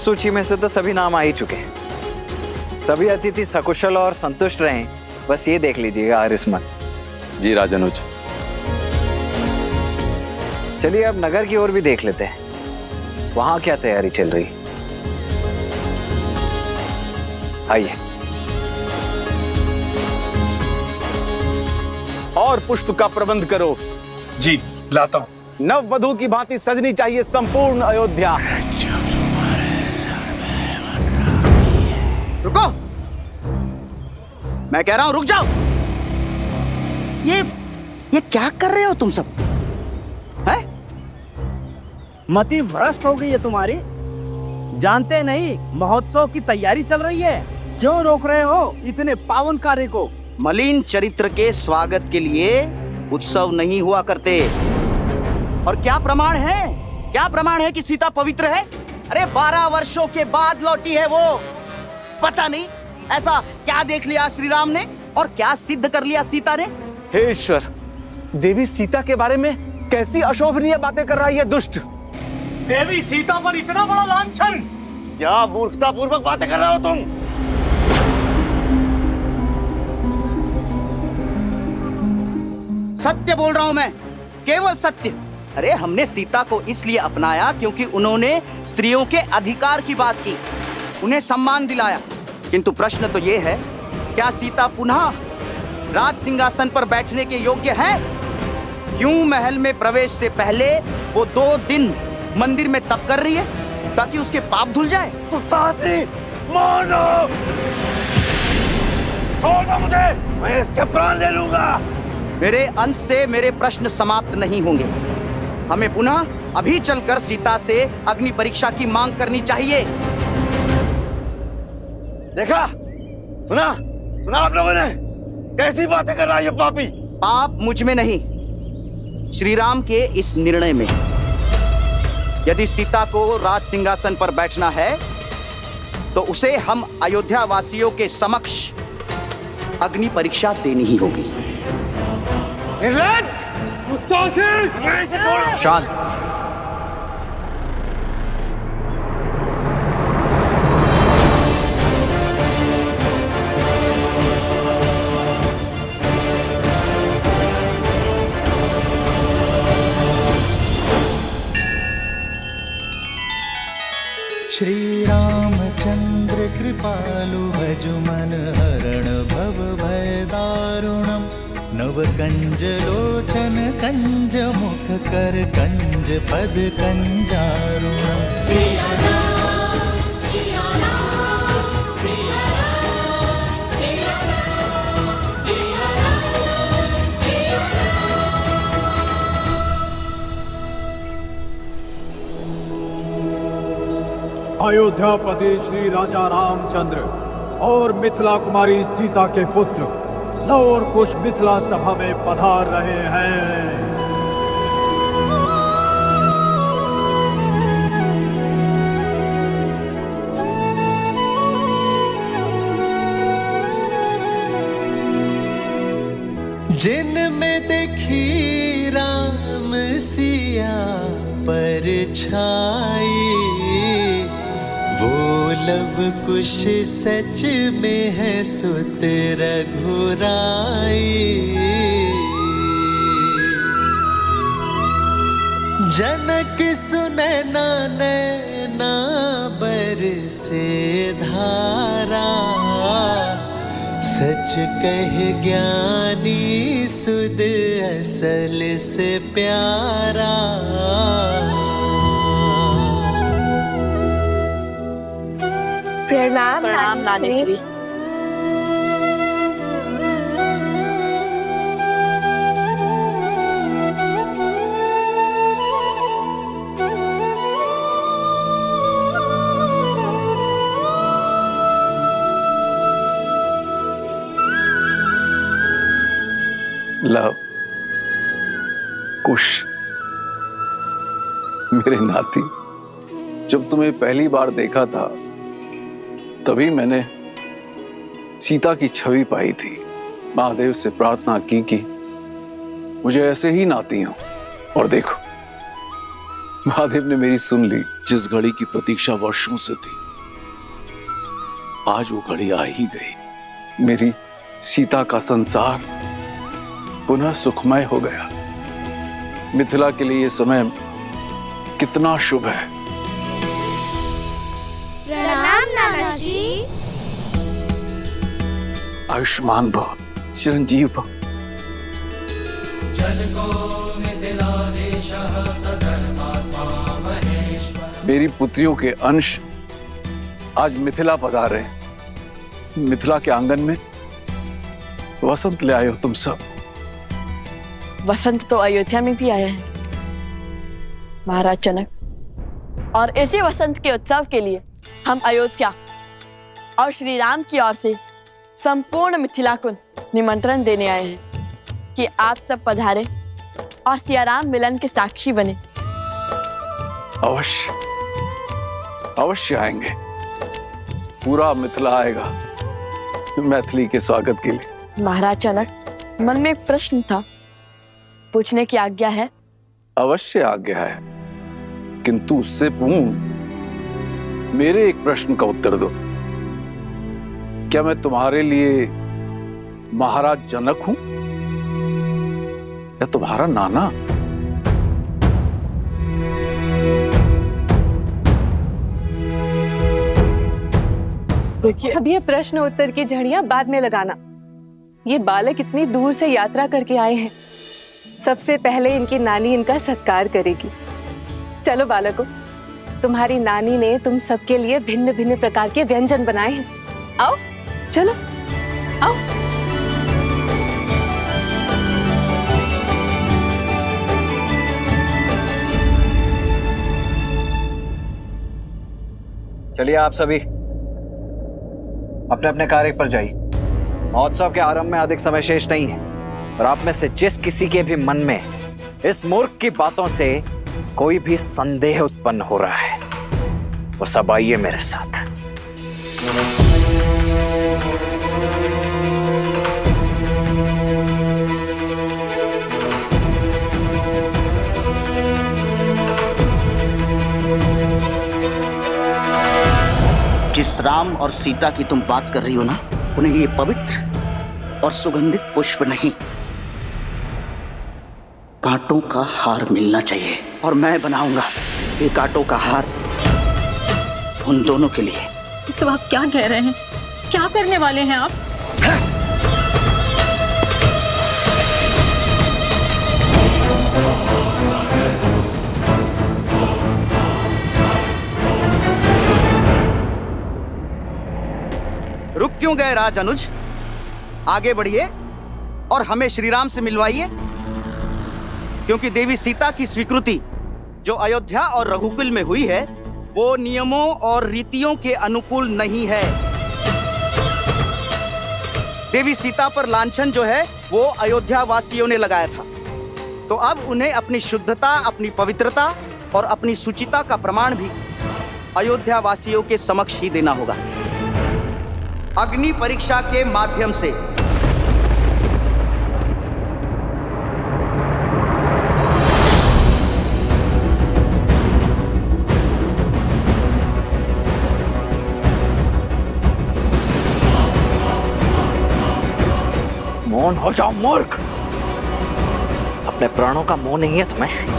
सूची में से तो सभी नाम आ ही चुके हैं। सभी अतिथि सकुशल और संतुष्ट रहें, बस ये देख लीजिएगा हरिस्मत। जी राजनुज। चलिए अब नगर की ओर भी देख लेते हैं, वहां क्या तैयारी चल रही। आइए। और पुष्प का प्रबंध करो। जी लाता हूं। नव वधू की भांति सजनी चाहिए संपूर्ण अयोध्या। रुको, मैं कह रहा हूं रुक जाओ। ये क्या कर रहे हो तुम सब? हैं? मति भ्रष्ट हो गई है तुम्हारी। जानते नहीं महोत्सव की तैयारी चल रही है, क्यों रोक रहे हो इतने पावन कार्य को? मलिन चरित्र के स्वागत के लिए उत्सव नहीं हुआ करते। और क्या प्रमाण है? क्या प्रमाण है कि सीता पवित्र है? अरे 12 वर्षों के बाद लौटी है वो। पता नहीं ऐसा क्या देख लिया श्री राम ने और क्या सिद्ध कर लिया सीता ने। हे ईश्वर, देवी सीता के बारे में कैसी अशोभनीय बातें कर रहा है ये दुष्ट। देवी सीता पर इतना बड़ा लांछन! क्या मूर्खता पूर्वक बातें कर रहे हो तुम? सत्य बोल रहा हूं मैं, केवल सत्य। अरे हमने सीता को इसलिए अपनाया क्योंकि उन्होंने स्त्रियों के अधिकार की बात की, उन्हें सम्मान दिलाया। किंतु प्रश्न तो ये है, क्या सीता पुनः राज सिंहासन पर बैठने के योग्य है? क्यों महल में प्रवेश से पहले वो 2 दिन मंदिर में तप कर रही है ताकि उसके पाप धुल जाए? तो साहसी मानो, छोड़ो मुझे, मैं इसके प्राण ले लूंगा। मेरे अंत से मेरे प्रश्न समाप्त नहीं होंगे। हमें पुनः अभी चलकर सीता से अग्नि परीक्षा की मांग करनी चाहिए। देखा, सुना सुना आप लोगों ने कैसी बातें कर रहा है ये पापी। पाप मुझ में नहीं, श्री राम के इस निर्णय में। यदि सीता को राज सिंहासन पर बैठना है तो उसे हम अयोध्या वासियों के समक्ष अग्नि परीक्षा देनी ही होगी। शांत। श्री रामचंद्र कृपालु भजु मन हरण भव भय दारुणम नव कंज लोचन कंज मुख कर कंज पद कंजारुणम। सिया राम, सिया राम, सिया राम, सिया राम, सिया राम, सिया राम। अयोध्यापति श्री राजा रामचंद्र और मिथिला कुमारी सीता के पुत्र लव और कुश मिथिला सभा में पधार रहे हैं। जिनमें देखी राम सिया पर छाई वो लव कुश सच में है सुत रघुराई। जनक सुनैना नैना बरसे धारा सच कह ज्ञानी सुध असल से प्यारा। प्रणाम नानी श्री। लव, कुश, मेरे नाती, जब तुम्हें पहली बार देखा था तभी मैंने सीता की छवि पाई थी। महादेव से प्रार्थना की कि मुझे ऐसे ही नाती हो, और देखो महादेव ने मेरी सुन ली। जिस घड़ी की प्रतीक्षा वर्षों से थी, आज वो घड़ी आ ही गई। मेरी सीता का संसार पुनः सुखमय हो गया। मिथिला के लिए ये समय कितना शुभ है। प्रणाम नाना श्री। आयुष्मान भव, चिरंजीव भव। मेरी पुत्रियों के अंश आज मिथिला पधारे हैं। मिथिला के आंगन में वसंत ले आए हो तुम सब। वसंत तो अयोध्या में भी आया है महाराज जनक, और इसी वसंत के उत्सव के लिए हम अयोध्या और श्री राम की ओर से संपूर्ण मिथिला को निमंत्रण देने आए हैं कि आप सब पधारे और सियाराम मिलन के साक्षी बने। अवश्य अवश्य आएंगे। पूरा मिथिला आएगा मैथिली के स्वागत के लिए। महाराज जनक, मन में एक प्रश्न था, पूछने की आज्ञा है? अवश्य आज्ञा है, किंतु उससे पूर्ण मेरे एक प्रश्न का उत्तर दो। क्या मैं तुम्हारे लिए महाराज जनक हूं या तुम्हारा नाना? देखिए, अब ये प्रश्न उत्तर की झड़ियां बाद में लगाना। ये बालक इतनी दूर से यात्रा करके आए हैं, सबसे पहले इनकी नानी इनका सत्कार करेगी। चलो बालकों, तुम्हारी नानी ने तुम सबके लिए भिन्न भिन्न प्रकार के व्यंजन बनाए हैं। आओ, चलो आओ। चलिए आप सभी अपने अपने कार्य पर जाइए। महोत्सव के आरंभ में अधिक समय शेष नहीं है, और आप में से जिस किसी के भी मन में इस मूर्ख की बातों से कोई भी संदेह उत्पन्न हो रहा है, वो सब आइए मेरे साथ। जिस राम और सीता की तुम बात कर रही हो ना, उन्हें ये पवित्र और सुगंधित पुष्प नहीं, कांटों का हार मिलना चाहिए, और मैं बनाऊंगा ये कांटों का हार उन दोनों के लिए। ये सब आप क्या कह रहे हैं? क्या करने वाले हैं आप? रुक क्यों गए राज अनुज? आगे बढ़िए और हमें श्री राम से मिलवाइए, क्योंकि देवी सीता की स्वीकृति जो अयोध्या और रघुकुल में हुई है, वो नियमों और रीतियों के अनुकूल नहीं है। देवी सीता पर लांछन जो है वो अयोध्या वासियों ने लगाया था, तो अब उन्हें अपनी शुद्धता, अपनी पवित्रता और अपनी सुचिता का प्रमाण भी अयोध्या वासियों के समक्ष ही देना होगा, अग्नि परीक्षा के माध्यम से। मौन हो जाओ मूर्ख, अपने प्राणों का मोह नहीं है तुम्हें?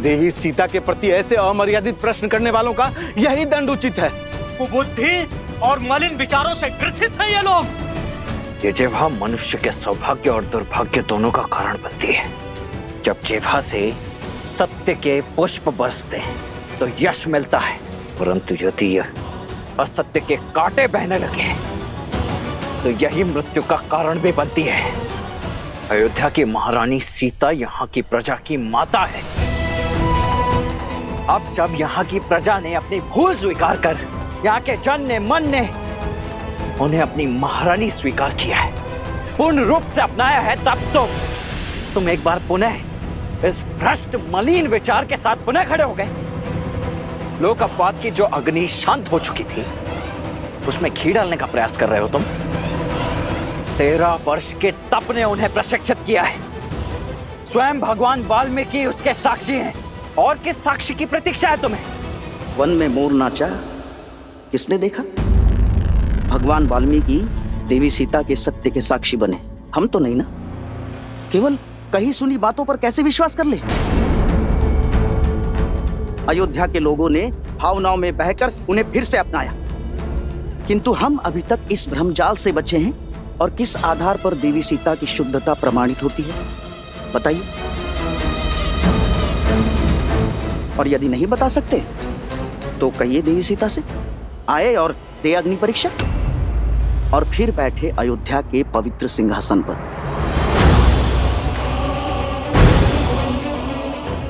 देवी सीता के प्रति ऐसे अमर्यादित प्रश्न करने वालों का यही दंड उचित है। कुबुद्धि और मलिन विचारों से ग्रसित हैं ये लोग। ये जिह्वा मनुष्य के सौभाग्य और दुर्भाग्य दोनों का कारण बनती है। जब जिह्वा से सत्य के पुष्प बरसते हैं तो यश मिलता है, परंतु यदि यह असत्य के कांटे बहने लगे तो यही मृत्यु का कारण भी बनती है। अयोध्या की महारानी सीता यहाँ की प्रजा की माता है। अब जब यहाँ की प्रजा ने अपनी भूल स्वीकार कर यहाँ के जन ने, मन ने उन्हें अपनी महारानी स्वीकार किया है, पूर्ण रूप से अपनाया है, तब तो तुम एक बार पुनः इस भ्रष्ट मलिन विचार के साथ पुनः खड़े हो गए। लोक अपवाद की जो अग्नि शांत हो चुकी थी, उसमें घी डालने का प्रयास कर रहे हो तुम। 13 वर्ष के तप ने उन्हें प्रशिक्षित किया है। स्वयं भगवान वाल्मीकि उसके साक्षी हैं। और किस साक्षी की प्रतीक्षा है तुम्हें? वन में मोर नाचा, किसने देखा? भगवान वाल्मीकि देवी सीता के सत्य के साक्षी बने, हम तो नहीं ना। केवल कही सुनी बातों पर कैसे विश्वास कर ले? अयोध्या के लोगों ने भावनाओं में बहकर उन्हें फिर से अपनाया, किंतु हम अभी तक इस भ्रमजाल से बचे हैं। और किस आधार पर देवी सीता की शुद्धता प्रमाणित होती है, बताइए? और यदि नहीं बता सकते तो कहिए देवी सीता से आए और दे अग्नि परीक्षा, और फिर बैठे अयोध्या के पवित्र सिंहासन पर।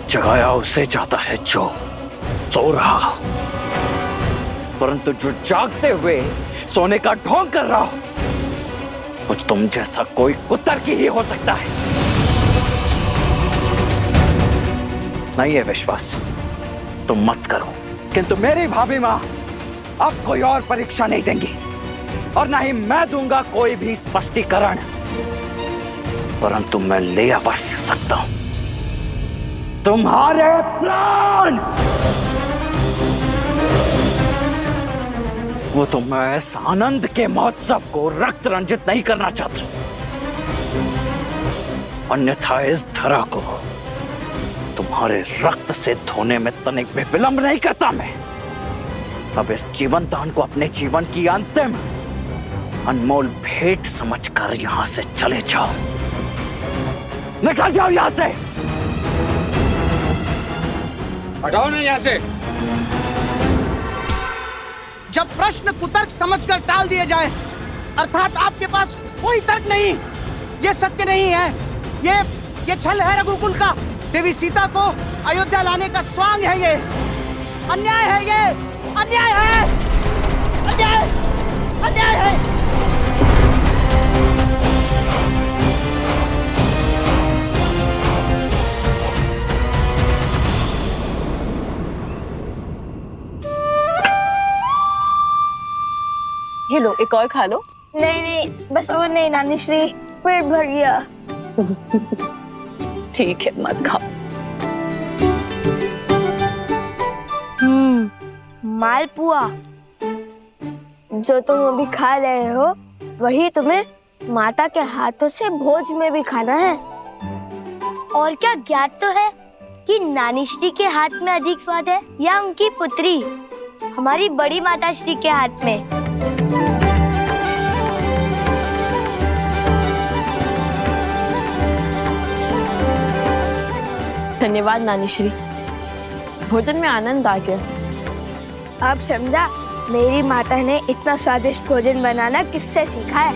जगाया उसे जाता है जो सो रहा हो, परंतु जो जागते हुए सोने का ढोंग कर रहा हो वो तुम जैसा कोई कुतर्की ही हो सकता है। नहीं है विश्वास तुम मत करो, किंतु मेरी भाभी मां अब कोई और परीक्षा नहीं देंगी और ना ही मैं दूंगा कोई भी स्पष्टीकरण, परंतु मैं ले अवश्य सकता हूं तुम्हारे प्राण। वो तो मैं इस आनंद के महोत्सव को रक्त रंजित नहीं करना चाहता, अन्यथा इस धरा को तुम्हारे रक्त से धोने में तनिक भी विलंब नहीं करता मैं। अब इस जीवन दान को अपने जीवन की अंतिम अनमोल भेंट समझकर यहां से चले जाओ, निकल जाओ यहां से। हटाओ ना यहां से। जब प्रश्न कुतर्क समझकर टाल दिए जाए, अर्थात आपके पास कोई तर्क नहीं, ये सत्य नहीं है, ये छल है रघुकुल का। देवी सीता को अयोध्या लाने का स्वांग है, ये अन्याय है, ये अन्याय है, अन्याय अन्याय है। ये लो, एक और खा लो। नहीं नहीं, बस और नहीं नानी श्री, पेट भर गया। ठीक है, मत खाओ। मालपुआ जो तुम अभी खा रहे हो वही तुम्हें माता के हाथों से भोज में भी खाना है। और क्या ज्ञात तो है कि नानी श्री के हाथ में अधिक स्वाद है या उनकी पुत्री हमारी बड़ी माता श्री के हाथ में? धन्यवाद नानी श्री, भोजन में आनंद आ गया। अब समझा मेरी माता ने इतना स्वादिष्ट भोजन बनाना किससे सीखा है।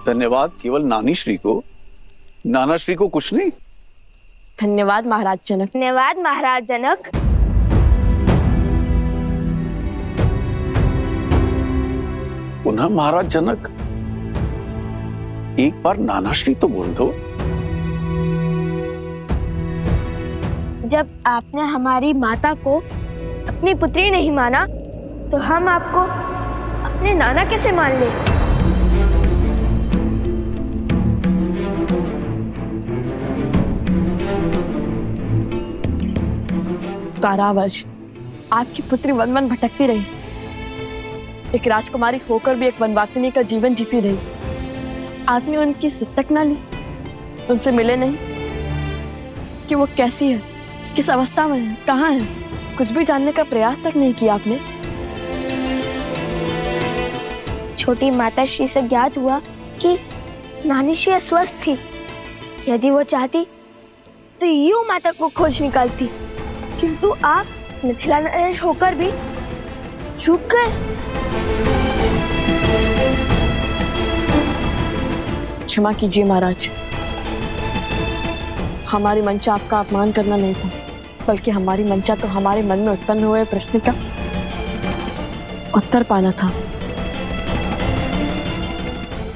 धन्यवाद केवल नानी श्री को, नाना श्री को कुछ नहीं। धन्यवाद महाराज जनक। धन्यवाद महाराज जनक। पुनः महाराज जनक, एक बार नाना श्री तो बोल दो। जब आपने हमारी माता को अपनी पुत्री नहीं माना तो हम आपको अपने नाना कैसे मान ले? कारावर्ष आपकी पुत्री वन वन भटकती रही, एक राजकुमारी होकर भी एक वनवासिनी का जीवन जीती रही। आपने उनकी सुध तक ना ली, उनसे मिले नहीं कि वो कैसी है, किस अवस्था में है, कहाँ है, कुछ भी जानने का प्रयास तक नहीं किया आपने। छोटी माता श्री से ज्ञात हुआ कि नानी श्री अस्वस्थ थी। यदि वो चाहती तो यूं माता को खोज निकालती, किंतु आप मिथिला नरेश होकर भी चूक गए। क्षमा कीजिए महाराज, हमारी मंशा आपका अपमान करना नहीं था, बल्कि हमारी मंशा तो हमारे मन में उत्पन्न हुए प्रश्न का उत्तर पाना था।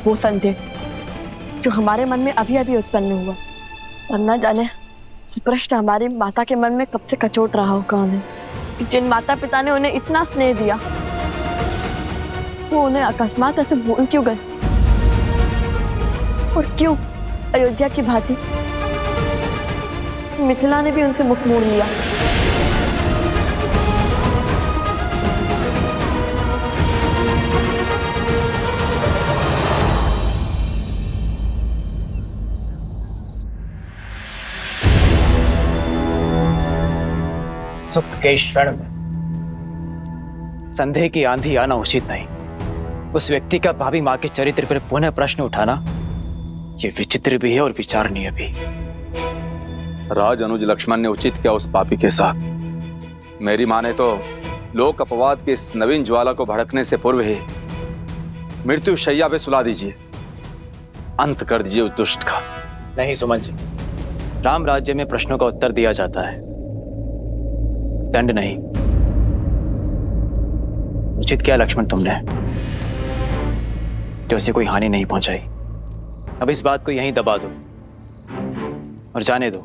वो संदेह जो हमारे मन में अभी अभी उत्पन्न हुआ, और न जाने प्रश्न हमारी माता के मन में कब से कचोट रहा हो कौन है, कि जिन माता पिता ने उन्हें इतना स्नेह दिया वो उन्हें अकस्मात ऐसे भूल क्यों गए। और क्यों अयोध्या की भांति मिथिला ने भी उनसे मुख मोड़ लिया। सुख के क्षण में संदेह की आंधी आना उचित नहीं। उस व्यक्ति का भाभी मां के चरित्र पर पुनः प्रश्न उठाना ये विचित्र भी है और विचारणीय भी। राज अनुज लक्ष्मण ने उचित किया उस पापी के साथ। मेरी मां ने तो लोक अपवाद के इस नवीन ज्वाला को भड़कने से पूर्व ही मृत्यु शैया पे सुला दीजिए, अंत कर दीजिए उस दुष्ट का। नहीं सुमन जी, राम राज्य में प्रश्नों का उत्तर दिया जाता है, दंड नहीं। उचित किया लक्ष्मण तुमने, जो उसे कोई हानि नहीं पहुंचाई। अब इस बात को यहीं दबा दो और जाने दो,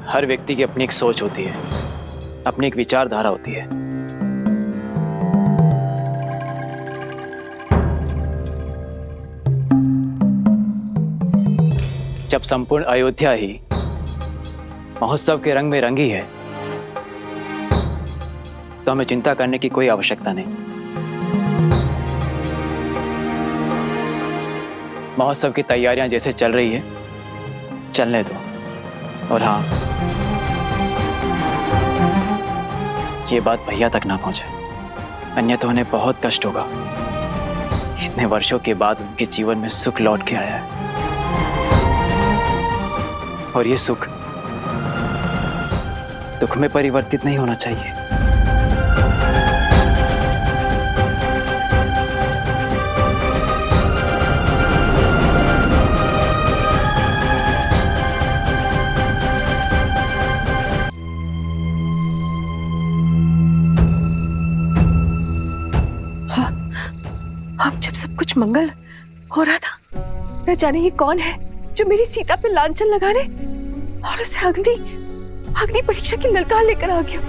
हर व्यक्ति की अपनी एक सोच होती है, अपनी एक विचारधारा होती है। जब संपूर्ण अयोध्या ही महोत्सव के रंग में रंगी है तो हमें चिंता करने की कोई आवश्यकता नहीं। महोत्सव की तैयारियां जैसे चल रही है चलने दो। और हाँ, ये बात भैया तक ना पहुंचे, अन्यथा उन्हें बहुत कष्ट होगा। इतने वर्षों के बाद उनके जीवन में सुख लौट के आया है और ये सुख दुख में परिवर्तित नहीं होना चाहिए। अब जब सब कुछ मंगल हो रहा था, न जाने ये कौन है जो मेरी सीता पे लांछन लगाने और उसे अग्नि परीक्षा की ललकार लेकर आ गया।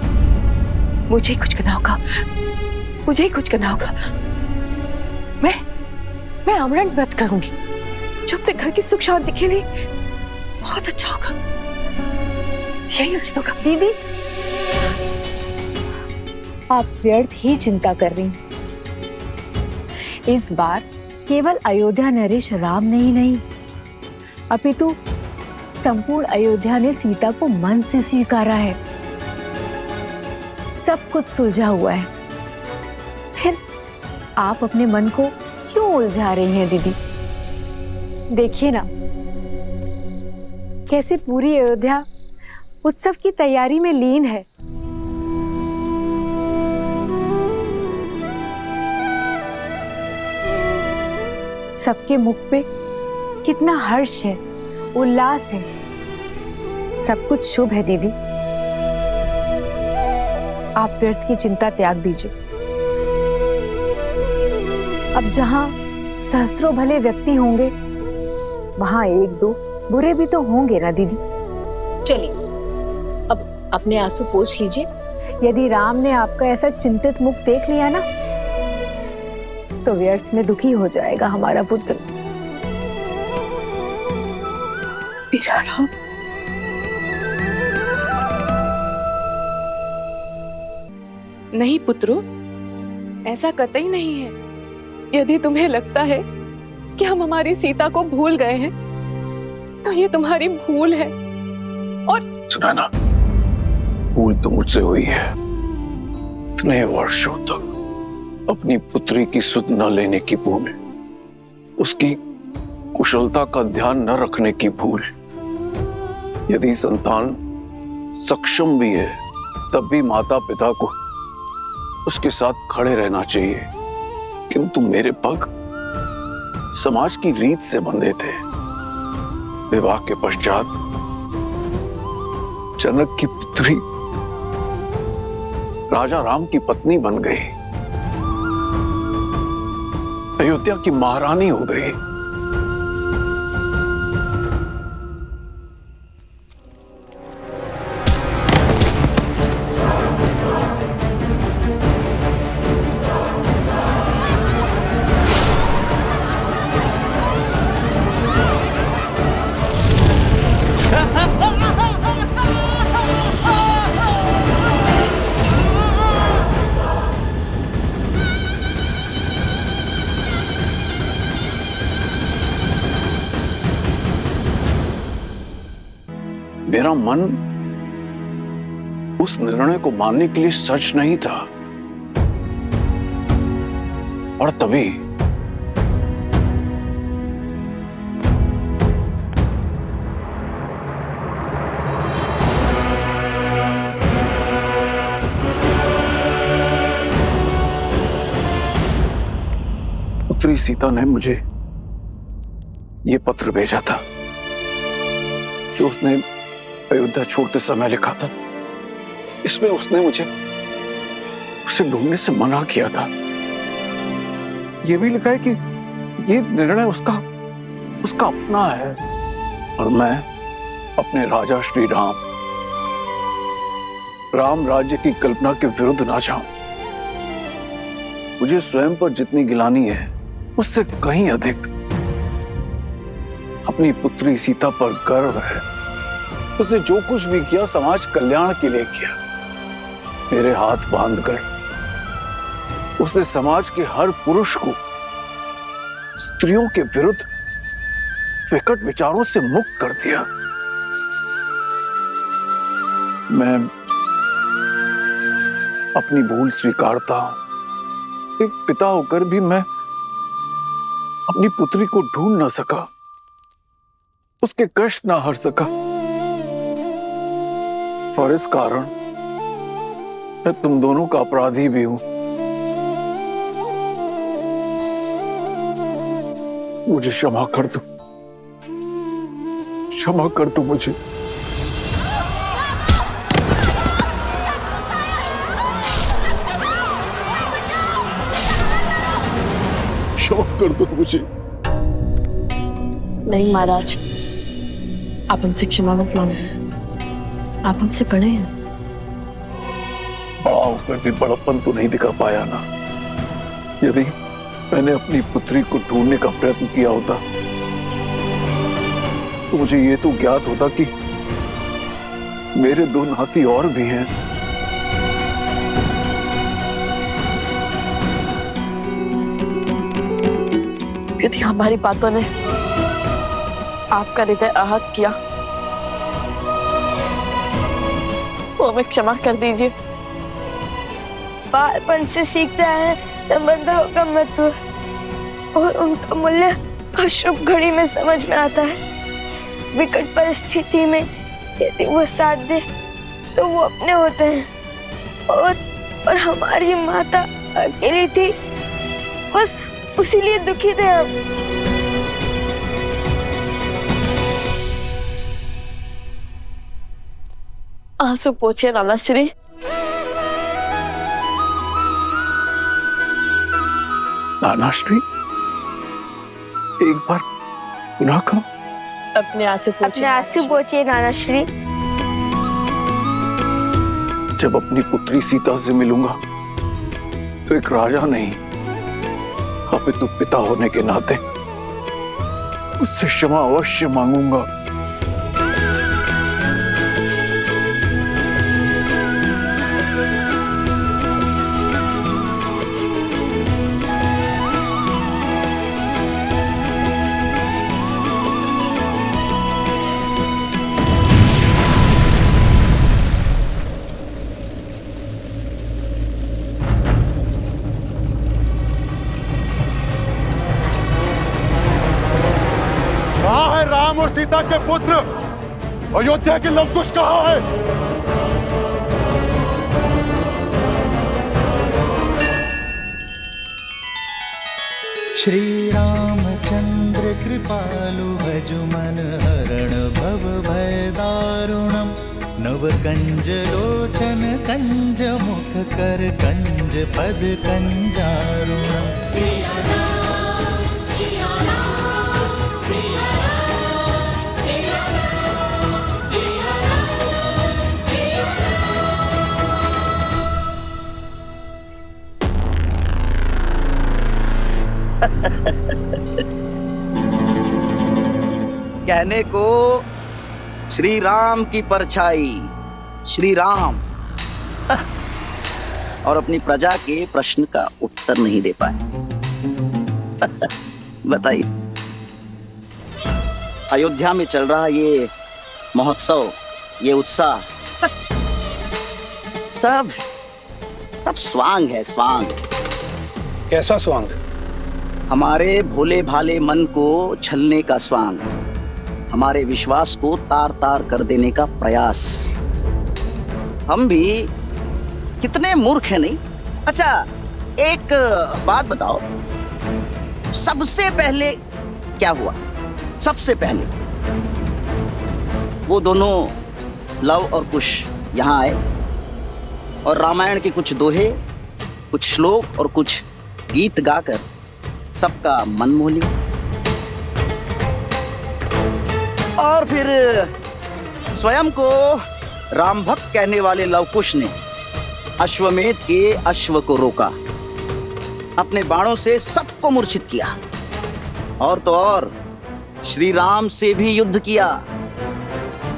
मुझे ही कुछ करना होगा, मुझे ही कुछ करना होगा। मैं आमरण व्रत करूंगी, जो अपने घर की सुख शांति के लिए बहुत अच्छा होगा, यही उचित होगा। दीदी, आप व्यर्थ ही चिंता कर रही हैं। इस बार केवल अयोध्या नरेश राम ने ही नहीं, अपितु संपूर्ण अयोध्या ने सीता को मन से स्वीकारा है। सब कुछ सुलझा हुआ है, फिर आप अपने मन को क्यों उलझा रही हैं दीदी? देखिए ना, कैसे पूरी अयोध्या उत्सव की तैयारी में लीन है। सबके मुख पे कितना हर्ष है, उल्लास है। सब कुछ शुभ है दीदी। आप व्यर्थ की चिंता त्याग दीजिए। अब जहां सहस्त्रों भले व्यक्ति होंगे, वहां एक दो बुरे भी तो होंगे ना दीदी। चलिए, अब अपने आंसू पोंछ लीजिए। यदि राम ने आपका ऐसा चिंतित मुख देख लिया ना, तो व्यर्थ में दुखी हो जाएगा हमारा पुत्र। मेरा राम, नहीं पुत्रो, ऐसा कतई नहीं है। यदि तुम्हें लगता है कि हम हमारी सीता को भूल गए हैं, तो ये तुम्हारी भूल है। और सुनैना, भूल तो मुझसे हुई है। इतने वर्षों तक अपनी पुत्री की सुध न लेने की भूल, उसकी कुशलता का ध्यान न रखने की भूल। यदि संतान सक्षम भी है, तब भी माता पिता को उसके साथ खड़े रहना चाहिए। किंतु मेरे पग समाज की रीत से बंधे थे। विवाह के पश्चात जनक की पुत्री राजा राम की पत्नी बन गई, अयोध्या की महारानी हो गई। मेरा मन उस निर्णय को मानने के लिए सच नहीं था, और तभी पुत्री सीता ने मुझे यह पत्र भेजा था जो उसने अयोध्या छोड़ते समय लिखा था। इसमें उसने मुझे उसे ढूंढने से मना किया था। यह भी लिखा है कि यह निर्णय उसका अपना है, और मैं अपने राजा श्री राम राज्य की कल्पना के विरुद्ध ना जाऊं। मुझे स्वयं पर जितनी गिलानी है उससे कहीं अधिक अपनी पुत्री सीता पर गर्व है। उसने जो कुछ भी किया समाज कल्याण के लिए किया। मेरे हाथ बांधकर उसने समाज के हर पुरुष को स्त्रियों के विरुद्ध विकट विचारों से मुक्त कर दिया। मैं अपनी भूल स्वीकारता हूं। एक पिता होकर भी मैं अपनी पुत्री को ढूंढ ना सका, उसके कष्ट ना हर सका, और इस कारण मैं तुम दोनों का अपराधी भी हूं। मुझे क्षमा कर दो, क्षमा कर दो मुझे। क्षमा कर दो मुझे। नहीं महाराज, आप हमसे क्षमा मत मांगिए, आप हमसे बड़े हैं। बड़ा होकर भी बड़प्पन तो नहीं दिखा पाया ना। यदि मैंने अपनी पुत्री को ढूंढने का प्रयत्न किया होता तो मुझे ये तो ज्ञात होता कि मेरे दो नाती और भी हैं। यदि हमारी बातों ने आपका हृदय आहत किया तो हमें क्षमा कर दीजिए। बालपन से सीखते हैं संबंधों का महत्व और उनका मूल्य अशुभ घड़ी में समझ में आता है। विकट परिस्थिति में यदि वो साथ दे तो वो अपने होते हैं, और हमारी माता अकेली थी, बस उसीलिए दुखी थे हम। आंसू पोछिए नानाश्री। नानाश्री, एक बार पुनः कहो। अपने आंसू पोछिए। अपने आंसू पोछिए नानाश्री। जब अपनी पुत्री सीता से मिलूंगा तो एक राजा नहीं, अपितु पिता होने के नाते उससे क्षमा अवश्य मांगूंगा। कहाँ है राम और सीता के पुत्र? अयोध्या के लवकुश कहाँ है? श्री रामचंद्र कृपालु भजु मन हरण भव भय दारुणम नव कंज लोचन कंज मुख कर कंज पद कंजारुणम। कहने को श्री राम की परछाई, श्री राम, और अपनी प्रजा के प्रश्न का उत्तर नहीं दे पाए। बताइए, अयोध्या में चल रहा ये महोत्सव, ये उत्साह, सब स्वांग है, स्वांग। कैसा स्वांग? हमारे भोले भाले मन को छलने का स्वांग, हमारे विश्वास को तार तार कर देने का प्रयास। हम भी कितने मूर्ख हैं, नहीं? अच्छा, एक बात बताओ, सबसे पहले क्या हुआ? सबसे पहले वो दोनों लव और कुश यहाँ आए और रामायण के कुछ दोहे, कुछ श्लोक और कुछ गीत गाकर सबका मन मोह लिया। और फिर स्वयं को राम भक्त कहने वाले लवकुश ने अश्वमेध के अश्व को रोका, अपने बाणों से सबको मूर्छित किया, और तो और श्री राम से भी युद्ध किया।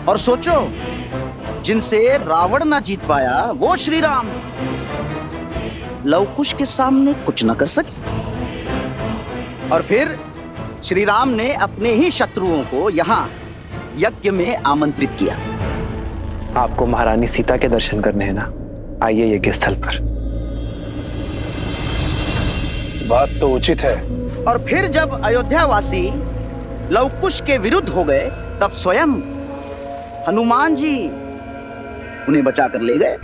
और सोचो, जिनसे रावण ना जीत पाया वो श्री राम लवकुश के सामने कुछ न कर सके। और फिर श्री राम ने अपने ही शत्रुओं को यहाँ यज्ञ में आमंत्रित किया। आपको महारानी सीता के दर्शन करने हैं ना, आइए यज्ञ स्थल पर। बात तो उचित है। और फिर जब अयोध्यावासी लवकुश के विरुद्ध हो गए, तब स्वयं हनुमान जी उन्हें बचा कर ले गए।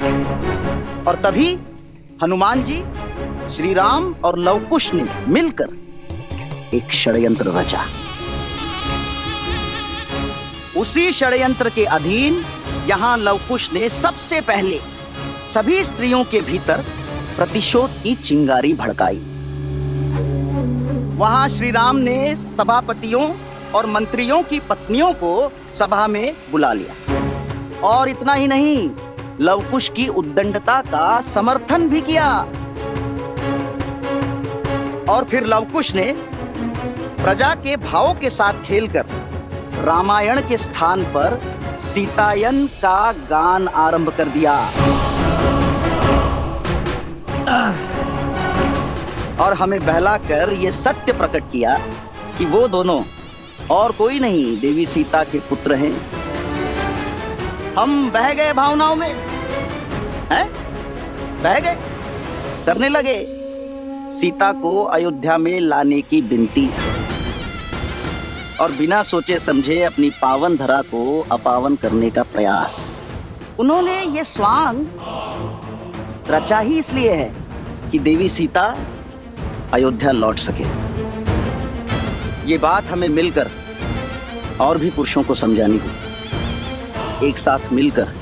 और तभी हनुमान जी, श्री राम और लवकुश ने मिलकर एक षड्यंत्र रचा। उसी षड्यंत्र के अधीन यहां लवकुश ने सबसे पहले सभी स्त्रियों के भीतर प्रतिशोध की चिंगारी भड़काई। वहां श्री राम ने सभापतियों और मंत्रियों की पत्नियों को सभा में बुला लिया। और इतना ही नहीं, लवकुश की उद्दंडता का समर्थन भी किया। और फिर लवकुश ने प्रजा के भावों के साथ खेलकर रामायण के स्थान पर सीतायन का गान आरंभ कर दिया। और हमें बहलाकर ये सत्य प्रकट किया कि वो दोनों और कोई नहीं, देवी सीता के पुत्र हैं। हम बह गए भावनाओं में, हैं? बह गए, करने लगे सीता को अयोध्या में लाने की विनती, और बिना सोचे समझे अपनी पावन धरा को अपावन करने का प्रयास। उन्होंने ये स्वांग रचा ही इसलिए है कि देवी सीता अयोध्या लौट सके। ये बात हमें मिलकर और भी पुरुषों को समझानी होगी। एक साथ मिलकर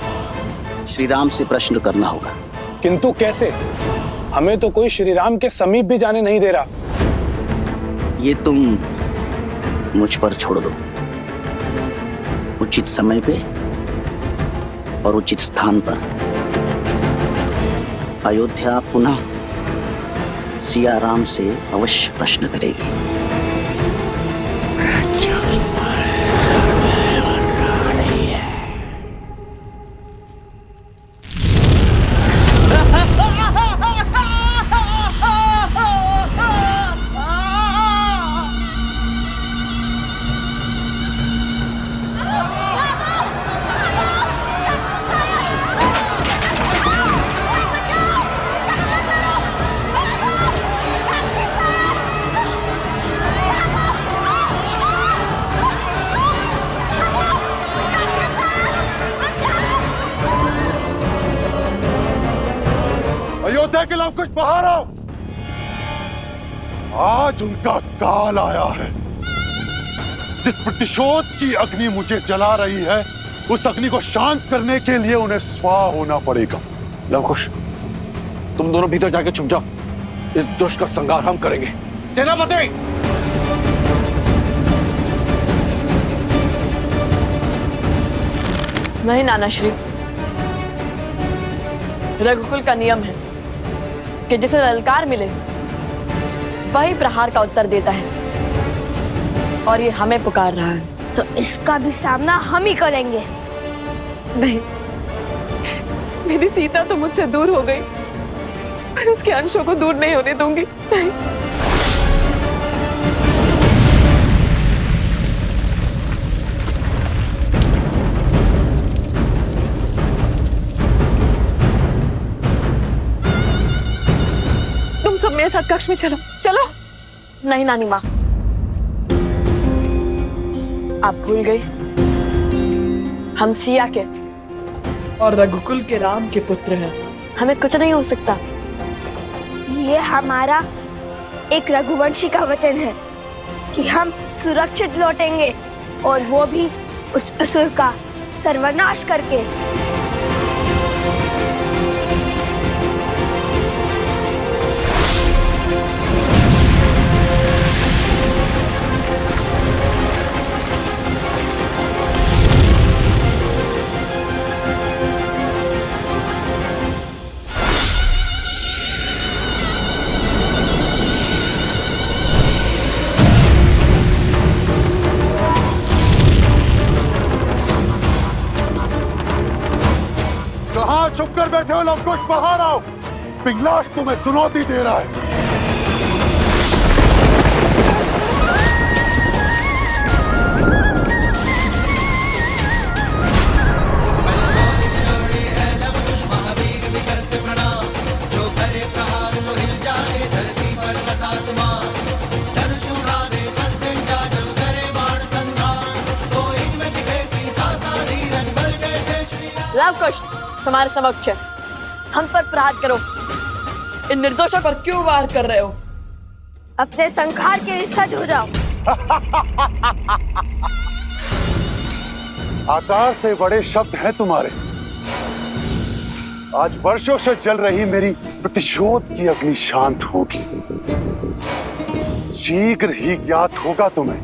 श्री राम से प्रश्न करना होगा। किंतु कैसे? हमें तो कोई श्री राम के समीप भी जाने नहीं दे रहा। ये तुम मुझ पर छोड़ दो। उचित समय पे और उचित स्थान पर अयोध्या पुनः सिया राम से अवश्य प्रश्न करेगी। अयोध्या के लवकुश बाहर आओ। आज उनका काल आया है। जिस प्रतिशोध की अग्नि मुझे जला रही है, उस अग्नि को शांत करने के लिए उन्हें स्वाह होना पड़ेगा। लवकुश, तुम दोनों भीतर जाके छुप जाओ। इस दुष्ट का संहार हम करेंगे। सेनापति! नहीं नानाश्री, रघुकुल का नियम है कि जिसे ललकार मिले वही प्रहार का उत्तर देता है, और ये हमें पुकार रहा है। तो इसका भी सामना हम ही करेंगे। नहीं, मेरी सीता तो मुझसे दूर हो गई, पर उसके अंशों को दूर नहीं होने दूंगी। नहीं। तुम सब मेरे साथ कक्ष में चलो, चलो। नहीं नानी माँ, आप भूल गई हम सिया के और रघुकुल के राम के पुत्र हैं। हमें कुछ नहीं हो सकता। ये हमारा एक रघुवंशी का वचन है कि हम सुरक्षित लौटेंगे, और वो भी उस असुर का सर्वनाश करके। कहाँ चुप कर बैठे हो लोग? कुछ बाहर आओ। पिंगलाश तुम्हें चुनौती दे रहा है। लवकुश तुम्हारे समक्ष है। हम पर प्रहार करो। इन निर्दोषों पर क्यों वार कर रहे हो? अपने संहार के लिए सज हो जाओ। आकार से बड़े शब्द हैं तुम्हारे। आज वर्षों से जल रही मेरी प्रतिशोध की अग्नि शांत होगी। शीघ्र ही ज्ञात होगा तुम्हें।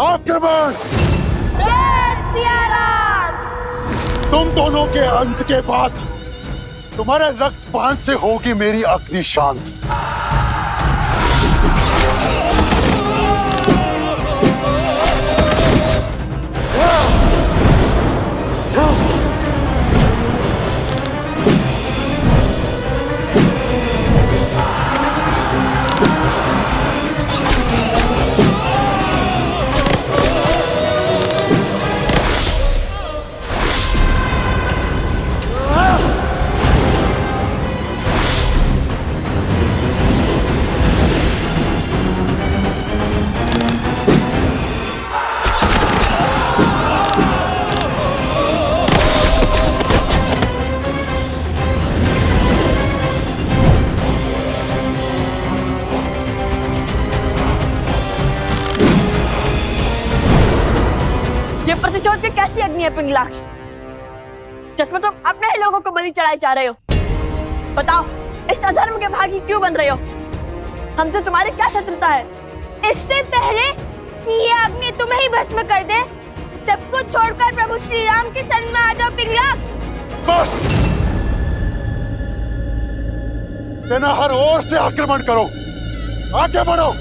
आक्रमण! तुम दोनों के अंत के बाद तुम्हारे रक्तपान से होगी मेरी अग्नि शांत। प्रतिशोध की कैसी अग्नि है पिंगलाश, जिसमें तुम अपने ही लोगों को बलि चढ़ाए जा रहे हो? बताओ, इस अधर्म के भागी क्यों बन रहे हो? हमसे तुम्हारी क्या शत्रुता है? इससे पहले कि ये अग्नि तुम्हें ही भस्म कर दे, सब कुछ छोड़कर प्रभु श्री राम के शरण में आ जाओ पिंगलाश। बस! सेना हर ओर से आक्रमण करो। आगे बढ़ो।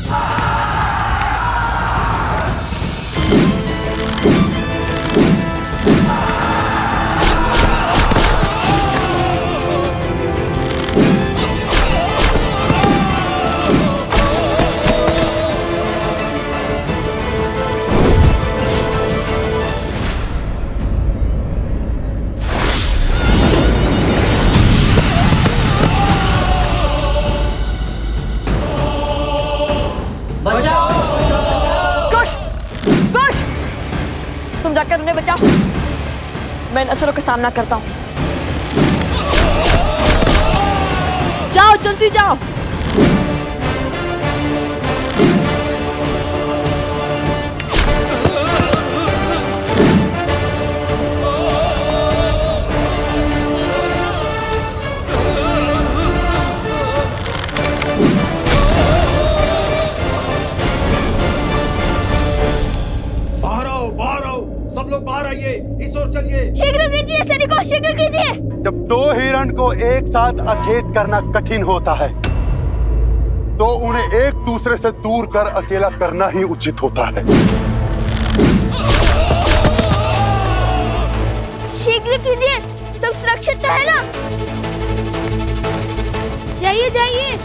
जाकर उन्हें बचाओ। मैं इन असुरों का सामना करता हूँ। जाओ, जल्दी जाओ। सब लोग बाहर आइए, इस ओर चलिए। शीघ्र कीजिए सैनिकों, शीघ्र कीजिए। जब दो हिरण को एक साथ अखेट करना कठिन होता है, तो उन्हें एक दूसरे से दूर कर अकेला करना ही उचित होता है। शीघ्र फिक्र कीजिए, सब सुरक्षित तो है ना? जाइए जाइए।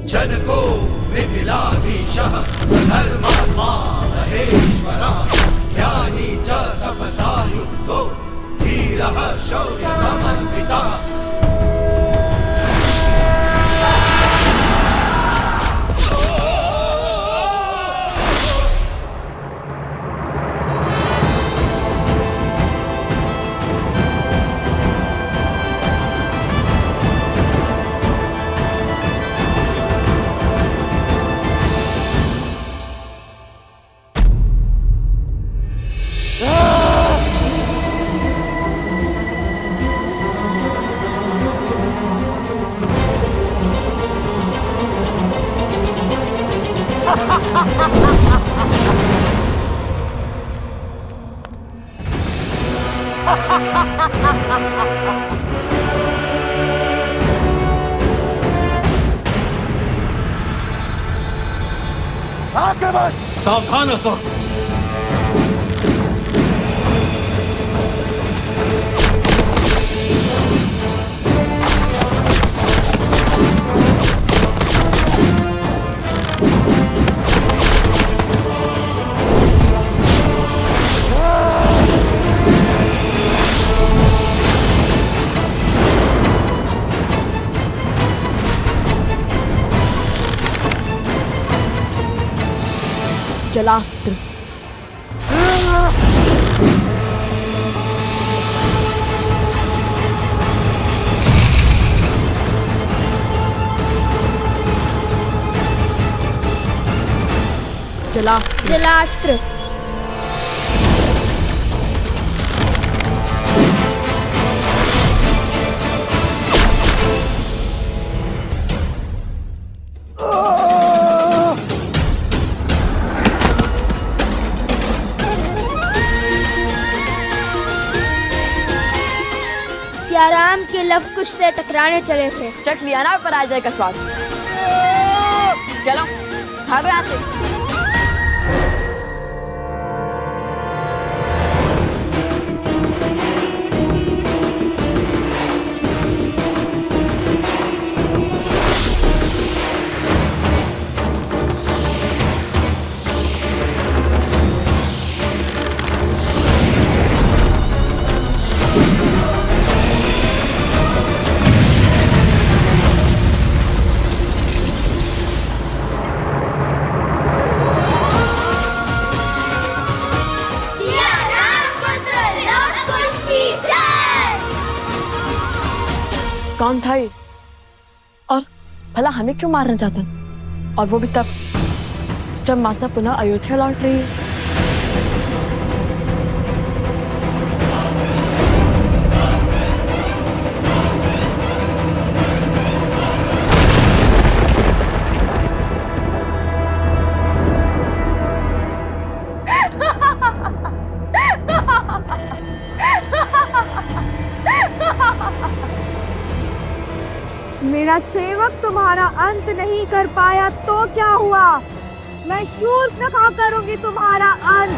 जनको मिथिलाधीशः सधर्मात्मा महेश्वरः ज्ञानी च तपसा युक्तो धीरः शौर्यसमन्वितः। सावधान रहो। जलास्त्र। जलास्त्र। जलास्त्र। सियाराम के लव कुश से टकराने चले थे। चख लिया ना पराजय का स्वाद। चलो भागो यहाँ से। कौन था ये? और भला हमें क्यों मारना चाहता? और वो भी तब जब माता पुनः अयोध्या लौट रही है। मेरा सेवक तुम्हारा अंत नहीं कर पाया तो क्या हुआ? मैं शूर्पणखा करूंगी तुम्हारा अंत।